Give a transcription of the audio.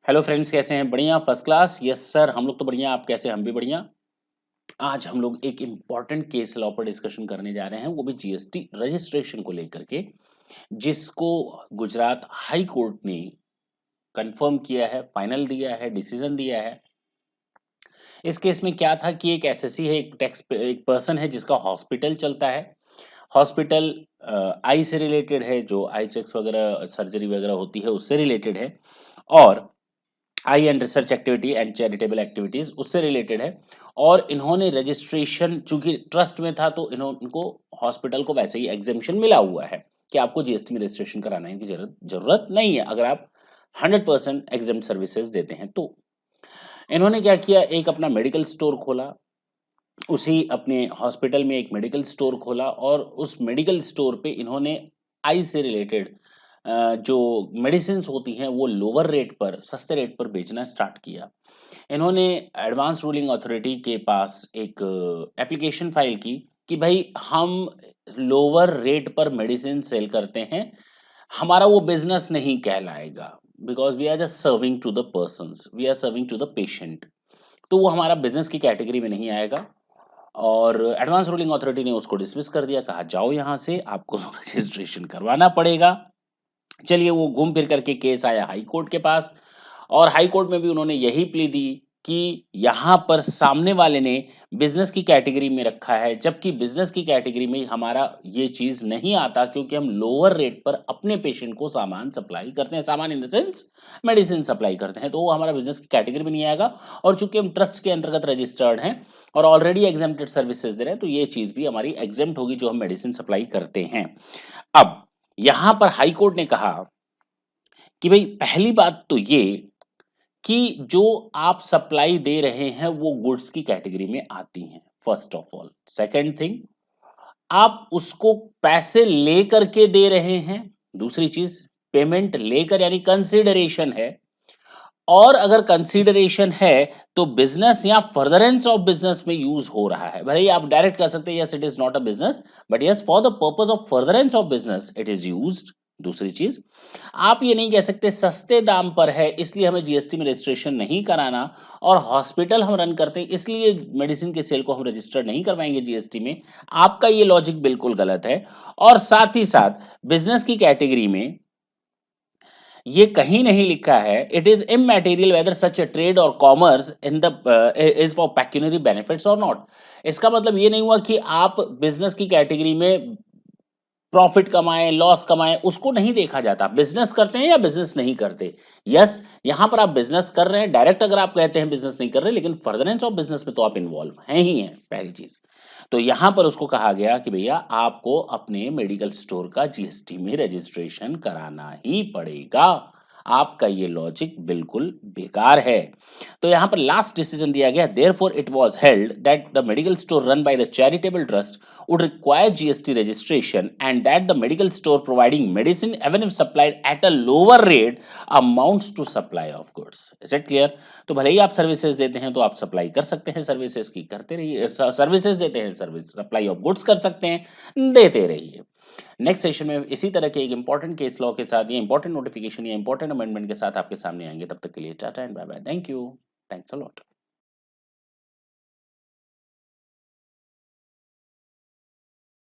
Hello friends, कैसे हैं? बढ़िया, फर्स्ट क्लास। यस सर, हम लोग तो बढ़िया। आप कैसे? हम भी बढ़िया। आज हम लोग एक इम्पॉर्टेंट केस लॉ पर डिस्कशन करने जा रहे हैं, वो भी जीएसटी रजिस्ट्रेशन को लेकर के, जिसको गुजरात हाई कोर्ट ने कंफर्म किया है, फाइनल दिया है, डिसीजन दिया है। इस केस में क्या था कि एक एसएससी है, एक पर्सन है जिसका हॉस्पिटल चलता है। हॉस्पिटल आई से रिलेटेड है, जो आई चेक्स वगैरह, सर्जरी वगैरह होती है, उससे रिलेटेड है। और आई and research activity and charitable activities उससे रिलेटेड है। और इन्होंने रजिस्ट्रेशन, चूंकि ट्रस्ट में था, तो इनको हॉस्पिटल को वैसे ही एग्जेम्पशन मिला हुआ है कि आपको जीएसटी में रजिस्ट्रेशन कराने की जरूरत नहीं है, अगर आप 100% एग्जेम्प्ट सर्विसेज देते हैं तो। इन्होंने क्या किया, एक अपना मेडिकल स्टोर खोला। उसी अपने हॉस्पिटल में एक मेडिकल स्टोर खोला, और उस मेडिकल स्टोर पे इन्होंने आई से रिलेटेड जो मेडिसिन होती हैं वो लोअर रेट पर, सस्ते रेट पर बेचना स्टार्ट किया। इन्होंने एडवांस रूलिंग अथॉरिटी के पास एक एप्लीकेशन फाइल की कि भाई हम लोअर रेट पर मेडिसिन सेल करते हैं, हमारा वो बिजनेस नहीं कहलाएगा, because we are just serving to the persons, we are serving to the patient. तो वो हमारा बिजनेस की कैटेगरी में नहीं आएगा। और एडवांस रूलिंग अथॉरिटी ने उसको डिसमिस कर दिया, कहा जाओ यहाँ से, आपको रजिस्ट्रेशन करवाना पड़ेगा। चलिए, वो घूम फिर करके केस आया हाई कोर्ट के पास। और हाई कोर्ट में भी उन्होंने यही प्ली दी कि यहाँ पर सामने वाले ने बिजनेस की कैटेगरी में रखा है, जबकि बिजनेस की कैटेगरी में हमारा ये चीज नहीं आता, क्योंकि हम लोअर रेट पर अपने पेशेंट को सामान सप्लाई करते हैं, सामान in the sense medicine supply करते हैं, तो वो हमारा बिजनेस की कैटेगरी में नहीं आएगा। और चूंकि हम ट्रस्ट के अंतर्गत रजिस्टर्ड हैं और ऑलरेडी एग्जेम्प्टेड सर्विसेज दे रहे हैं, तो ये चीज भी हमारी एग्जेम्प्ट होगी, जो हम मेडिसिन सप्लाई करते हैं। अब यहाँ पर हाई कोर्ट ने कहा कि भाई, पहली बात तो ये कि जो आप सप्लाई दे रहे हैं वो गुड्स की कैटेगरी में आती हैं, first of all. Second thing, आप उसको पैसे लेकर के दे रहे हैं। दूसरी चीज, पेमेंट लेकर, यानी कंसिडरेशन है। और अगर कंसीडरेशन है, तो बिजनेस या फर्दरेंस ऑफ बिजनेस में यूज हो रहा है। भले ही आप डायरेक्ट कर सकते हैं, yes it is not a business, but yes for the purpose of furtherance of business it is used. दूसरी चीज, आप ये नहीं कह सकते सस्ते दाम पर है इसलिए हमें जीएसटी में रजिस्ट्रेशन नहीं कराना, और हॉस्पिटल हम रन करते हैं इसलिए मेडिसिन के सेल को हम रजिस्टर नहीं करवाएंगे जीएसटी में। आपका ये लॉजिक बिल्कुल गलत है। और साथ ही साथ बिजनेस की कैटेगरी में ये कहीं नहीं लिखा है, it is immaterial whether such a trade or commerce in the is for pecuniary benefits or not. इसका मतलब ये नहीं हुआ कि आप बिजनेस की कैटेगरी में प्रॉफिट कमाएं, लॉस कमाएं, उसको नहीं देखा जाता। बिजनेस करते हैं या बिजनेस नहीं करते। यस, यहां पर आप बिजनेस कर रहे हैं, डायरेक्ट अगर आप कहते हैं बिजनेस नहीं कर रहे, लेकिन फर्दरेंस ऑफ बिजनेस में तो आप इन्वॉल्व हैं ही हैं, पहली चीज। तो यहां पर उसको कहा गया कि भैया, आपको अपने मेडिकल स्टोर का जीएसटी में रजिस्ट्रेशन कराना ही पड़ेगा। आपका ये लॉजिक बिल्कुल बेकार है। तो यहाँ पर लास्ट डिसीजन दिया गया, therefore it was held that the medical store run by the charitable trust would require GST registration, and that the medical store providing medicine, even if supplied at a lower rate, amounts to supply of goods. Is it clear? तो भले ही आप services देते हैं तो आप supply कर सकते हैं, सर्विसेज की करते रहिए, सर्विसेज देते हैं, सर्विस सप्लाई ऑफ गुड्स कर सकते हैं, देते रहिए। नेक्स्ट सेशन में इसी तरह के एक इंपॉर्टेंट केस लॉ के साथ, ये इंपॉर्टेंट नोटिफिकेशन या इंपॉर्टेंट अमेंडमेंट के साथ आपके सामने आएंगे। तब तक के लिए tata and bye bye. Thank you. Thanks a lot.